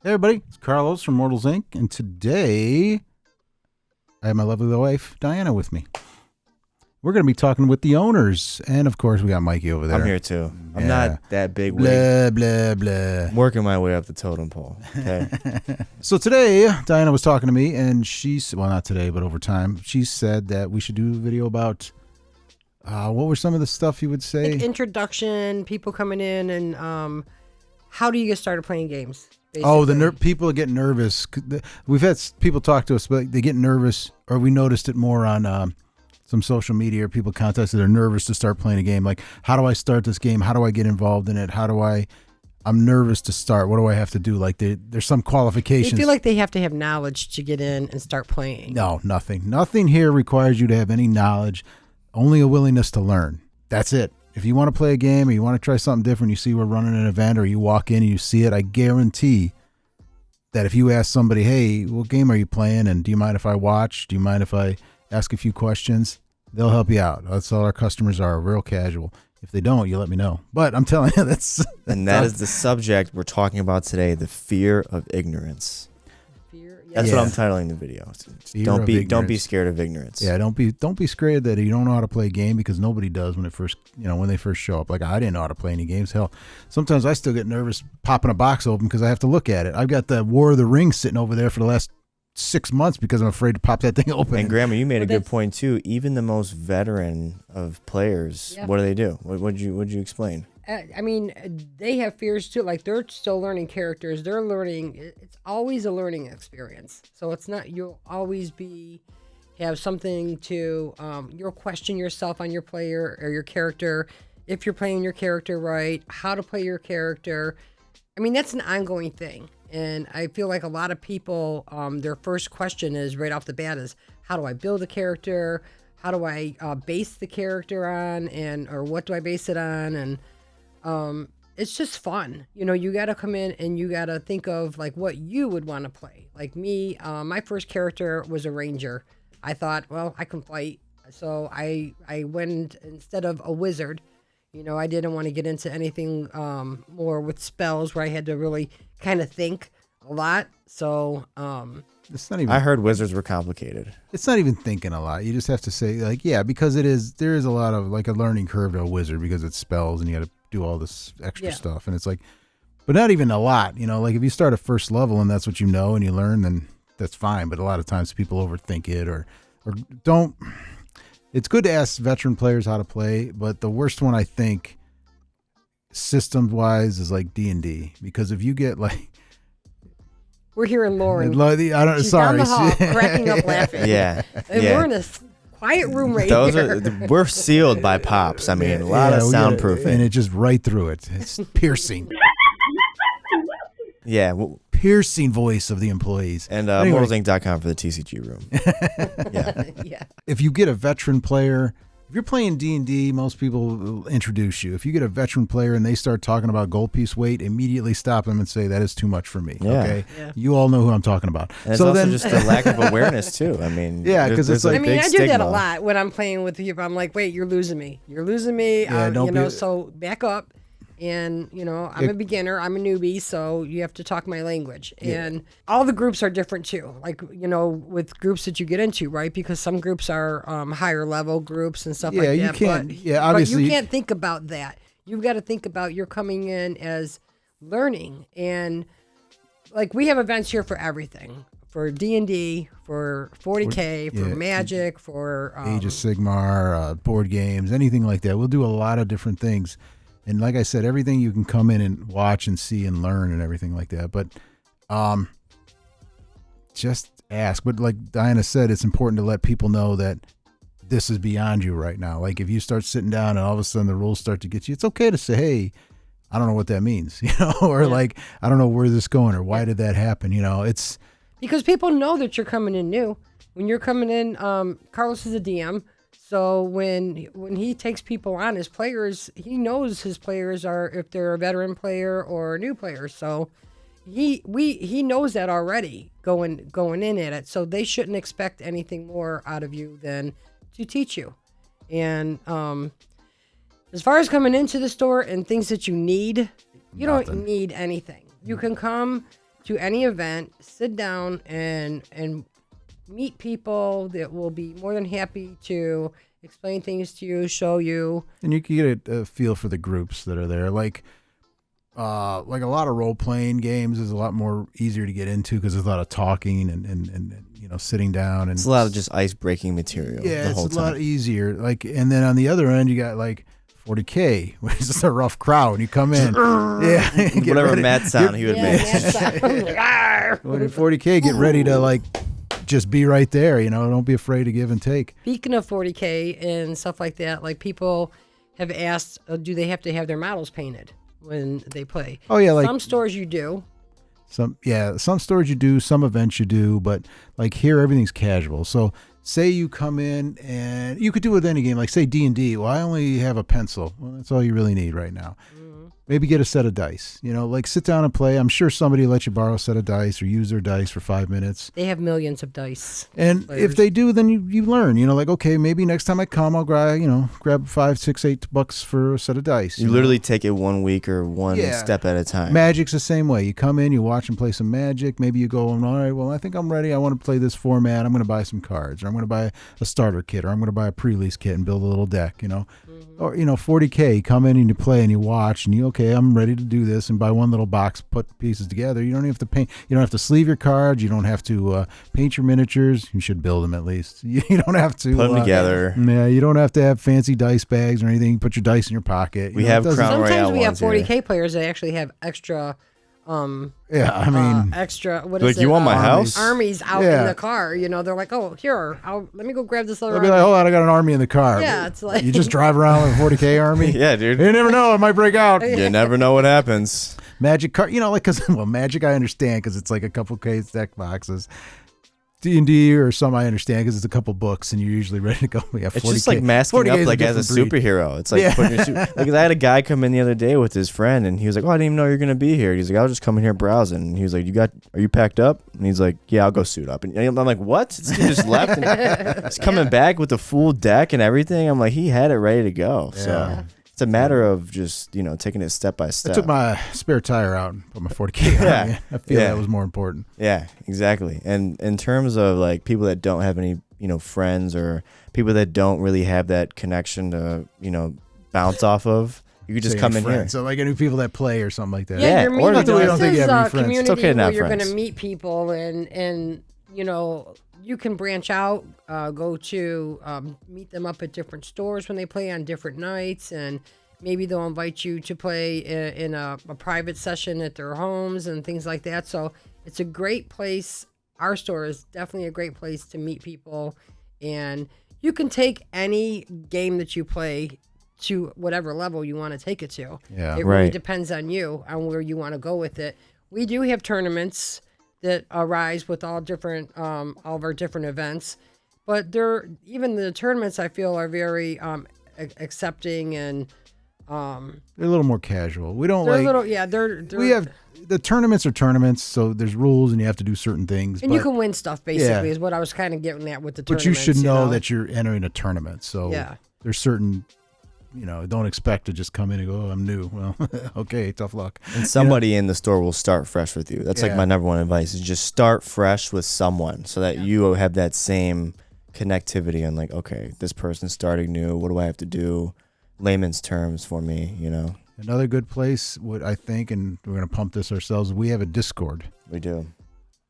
Hey everybody, it's Carlos from Immortals Inc. And today I have my lovely wife Diana with me. We're going to be talking with the owners, and of course we got Mikey over there. I'm here too. I'm Yeah. not that big. Blah blah blah. I'm working my way up the totem pole. Okay. So today Diana was talking to me, and not today, but over time, she said that we should do a video about what were some of the stuff you would say? Like introduction, people coming in, and how do you get started playing games? Oh, basically. people get nervous. We've had people talk to us, but they get nervous, or we noticed it more on some social media. Or people contact us, they're nervous to start playing a game. Like, how do I start this game? How do I get involved in it? I'm nervous to start. What do I have to do? Like, there's some qualifications. They feel like they have to have knowledge to get in and start playing. No, nothing. Nothing here requires you to have any knowledge. Only a willingness to learn. That's it. If you want to play a game or you want to try something different, you see we're running an event, or you walk in and you see it, I guarantee that if you ask somebody, hey, what game are you playing? And do you mind if I watch? Do you mind if I ask a few questions? They'll help you out. That's all our customers are, real casual. If they don't, you let me know. But I'm telling you, that is the subject we're talking about today, the fear of ignorance. That's what I'm titling the video. Don't be scared of ignorance. Yeah, don't be scared that you don't know how to play a game, because nobody does when they first show up. Like, I didn't know how to play any games. Hell, sometimes I still get nervous popping a box open because I have to look at it. I've got the War of the Rings sitting over there for the last 6 months because I'm afraid to pop that thing open. And Grandma, you made a good point too. Even the most veteran of players, what do? What'd you explain? I mean, they have fears too. Like, they're still learning characters. They're learning. It's always a learning experience. So it's not, you'll always have something to, you'll question yourself on your player or your character. If you're playing your character right, how to play your character. I mean, that's an ongoing thing. And I feel like a lot of people, their first question is right off the bat is, how do I build a character? How do I base the character on, or what do I base it on? And it's just fun. You got to come in and you got to think of like what you would want to play. Like me, my first character was a ranger. I thought, well, I can fight. So I went, instead of a wizard, I didn't want to get into anything more with spells where I had to really kind of think a lot. So it's not even, I heard wizards were complicated. It's not even thinking a lot. You just have to say, like, yeah, because there is a lot of like a learning curve to a wizard, because it's spells and you got to do all this extra stuff, and it's like, but not even a lot. Like, if you start at first level and that's what you know and you learn, then that's fine. But a lot of times people overthink it or don't. It's good to ask veteran players how to play, but the worst one, I think, systems wise, is like D&D, because if you get like, we're hearing Lauren. She's down the hall, cracking up laughing. Yeah. And we're in a quiet room right here. We're sealed by pops. I mean, a lot of soundproofing. And it just right through it. It's piercing. Yeah. Piercing voice of the employees. And immortalsinc.com for the TCG room. Yeah. If you get a veteran player, if you're playing D&D, most people will introduce you. If you get a veteran player and they start talking about gold piece weight, immediately stop them and say, that is too much for me. Yeah. Okay. Yeah. You all know who I'm talking about. And it's also just a lack of awareness too. I mean, yeah, because it's like, I do that a lot when I'm playing with people. I'm like, wait, you're losing me. You're losing me. Yeah, so back up. And, I'm a beginner, I'm a newbie, so you have to talk my language. Yeah. And all the groups are different too. Like, with groups that you get into, right? Because some groups are higher level groups and stuff like that. You can't, obviously. But you can't think about that. You've got to think about you're coming in as learning. And like, we have events here for everything. For D&D, for 40K, for Magic, for Age of Sigmar, board games, anything like that. We'll do a lot of different things. And like I said, everything you can come in and watch and see and learn and everything like that. But just ask. But like Diana said, it's important to let people know that this is beyond you right now. Like, if you start sitting down and all of a sudden the rules start to get you, it's okay to say, hey, I don't know what that means, or like, I don't know where this is going, or why did that happen? It's because people know that you're coming in new. When you're coming in, Carlos is a DM. So when he takes people on as players, he knows his players are, if they're a veteran player or a new player. So he knows that already going in at it. So they shouldn't expect anything more out of you than to teach you. And as far as coming into the store and things that you need, you don't need anything. You can come to any event, sit down and meet people that will be more than happy to explain things to you, show you. And you can get a feel for the groups that are there. Like a lot of role-playing games is a lot more easier to get into because there's a lot of talking and sitting down. And it's a lot of just ice-breaking material. Yeah, the it's whole a time. lot easier. Like, and then on the other end, you got like 40K, which is a rough crowd. When you come in, whatever Matt sound he would make. When in 40K, get ready to like just be right there. Don't be afraid to give and take. Speaking of 40K and stuff like that, like people have asked, do they have to have their models painted when they play? Oh yeah, like some stores you do. Some stores you do, some events you do, but like here everything's casual. So say you come in and you could do it with any game, like say D&D. Well, I only have a pencil. Well, that's all you really need right now. Maybe get a set of dice. Like sit down and play. I'm sure somebody will let you borrow a set of dice or use their dice for 5 minutes. They have millions of dice. And if they do, then you learn. Like, okay, maybe next time I come, I'll grab $5, $6, $8 for a set of dice. You literally take it 1 week or one step at a time. Magic's the same way. You come in, you watch and play some Magic. Maybe you go, all right, well, I think I'm ready. I want to play this format. I'm going to buy some cards, or I'm going to buy a starter kit, or I'm going to buy a pre-release kit and build a little deck. Or 40K, you come in and you play and you watch and okay, I'm ready to do this, and buy one little box, put the pieces together. You don't have to paint. You don't have to sleeve your cards. You don't have to paint your miniatures. You should build them at least. You don't have to put them together. Yeah, you don't have to have fancy dice bags or anything. Put your dice in your pocket. We have Crown Royale. Sometimes we have 40K here. players that actually have extra. Extra. What is like it? you want my house? Armies out in the car. They're like, oh, here, let me go grab this other. They'll be like, hold on, I got an army in the car. Yeah, it's like you just drive around with a 40K army. Yeah, dude. You never know, it might break out. You never know what happens. Magic card, Magic I understand because it's like a couple K deck boxes. D&D or some I understand because it's a couple books and you're usually ready to go. Yeah, 40K. It's just like masking up like as a superhero. It's like putting your suit. Like I had a guy come in the other day with his friend and he was like, "Oh, I didn't even know you're gonna be here." He's like, "I was just coming here browsing." And he was like, "Are you packed up?" And he's like, "Yeah, I'll go suit up." And I'm like, "What?" This dude just left. And he's coming back with the full deck and everything. I'm like, he had it ready to go. Yeah. So it's a matter of just taking it step by step. I took my spare tire out and put my 40K on. Yeah. I feel that was more important. Yeah, exactly. And in terms of like people that don't have any friends or people that don't really have that connection to bounce off of, you could just come in here. So like any people that play or something like that. Yeah, you're meeting. This is a community it's okay where you're going to meet people and you can branch out, go to meet them up at different stores when they play on different nights, and maybe they'll invite you to play in a private session at their homes and things like that. So it's a great place. Our store is definitely a great place to meet people, and you can take any game that you play to whatever level you want to take it to. Yeah, it really depends on you, on where you want to go with it. We do have tournaments that arise with all of our different events, but even the tournaments I feel are very accepting and they're a little more casual. We don't we have the tournaments are tournaments, so there's rules and you have to do certain things. And you can win stuff basically is what I was kind of getting at with the tournaments. But you should know that you're entering a tournament. So there's certain don't expect to just come in and go, "Oh, I'm new." Well, okay, tough luck. And somebody in the store will start fresh with you. That's like my number one advice is just start fresh with someone so that you have that same connectivity and like, okay, this person's starting new. What do I have to do? Layman's terms for me, Another good place, what I think, and we're going to pump this ourselves, we have a Discord. We do.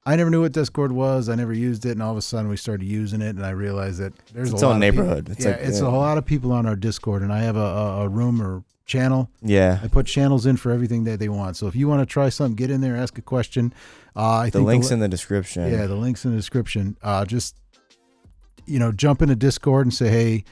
I never knew what Discord was. I never used it, and all of a sudden we started using it, and I realized that there's its a lot own of neighborhood. People. It's a lot of people on our Discord, and I have a room or channel. Yeah. I put channels in for everything that they want. So if you want to try something, get in there, ask a question. The link's in the description. Yeah, the link's in the description. Just jump into Discord and say, hey,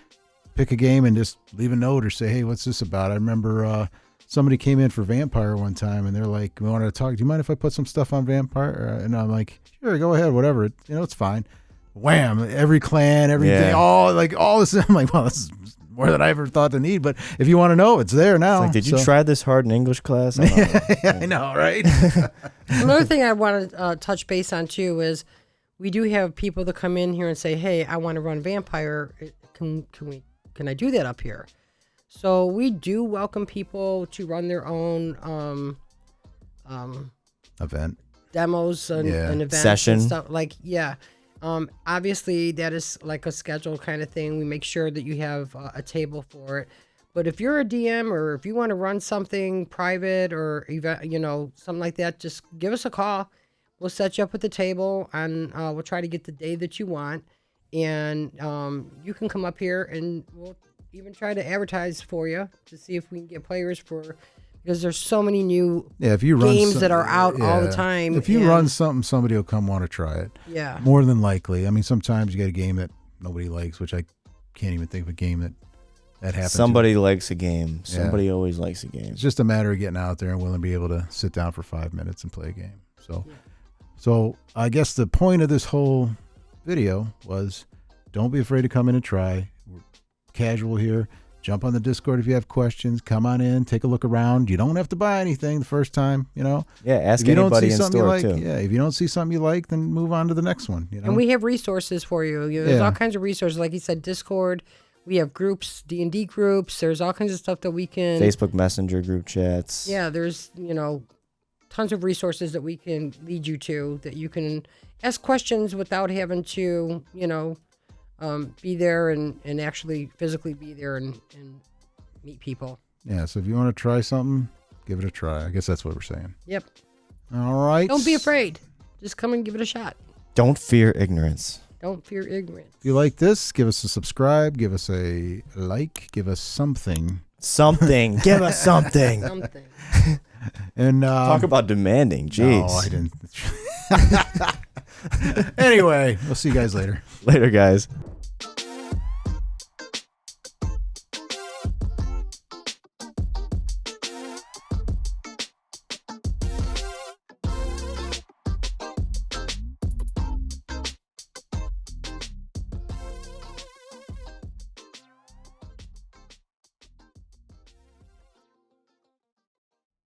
pick a game and just leave a note or say, hey, what's this about? I remember somebody came in for Vampire one time and they're like, we wanted to talk. Do you mind if I put some stuff on Vampire? And I'm like, sure, go ahead, whatever. It's fine. Wham! Every clan, everything, all this. I'm like, well, this is more than I ever thought to need. But if you want to know, it's there now. It's like, did you try this hard in English class? I know, right? Another thing I want to touch base on too is we do have people that come in here and say, hey, I want to run Vampire. Can I do that up here? So we do welcome people to run their own event. demos and events Session. and stuff. Like, yeah. Obviously, that is like a schedule kind of thing. We make sure that you have a table for it. But if you're a DM or if you want to run something private or event, something like that, just give us a call. We'll set you up with the table, and we'll try to get the day that you want. And you can come up here, and we'll even try to advertise for you to see if we can get players for. Because there's so many new games that are out all the time. If you run something, somebody will come want to try it. Yeah. More than likely. I mean, sometimes you get a game that nobody likes, which I can't even think of a game that happens. Somebody likes a game. Somebody always likes a game. It's just a matter of getting out there and willing to be able to sit down for 5 minutes and play a game. So I guess the point of this whole video was don't be afraid to come in and try. We're casual here. Jump on the Discord if you have questions. Come on in, take a look around. You don't have to buy anything the first time, Yeah, ask anybody in store too. Yeah, if you don't see something you like, then move on to the next one. And we have resources for you. There's all kinds of resources. Like you said, Discord. We have groups, D&D groups. There's all kinds of stuff that we can... Facebook Messenger group chats. Yeah, there's, tons of resources that we can lead you to that you can ask questions without having to, be there and actually physically be there and meet people. Yeah, so if you want to try something, give it a try. I guess that's what we're saying. Yep. All right. Don't be afraid. Just come and give it a shot. Don't fear ignorance. Don't fear ignorance. If you like this, give us a subscribe, give us a like, give us something. Something. Give us something. Something. And talk about demanding. Jeez. No, I didn't. Anyway, we'll see you guys later. Later, guys.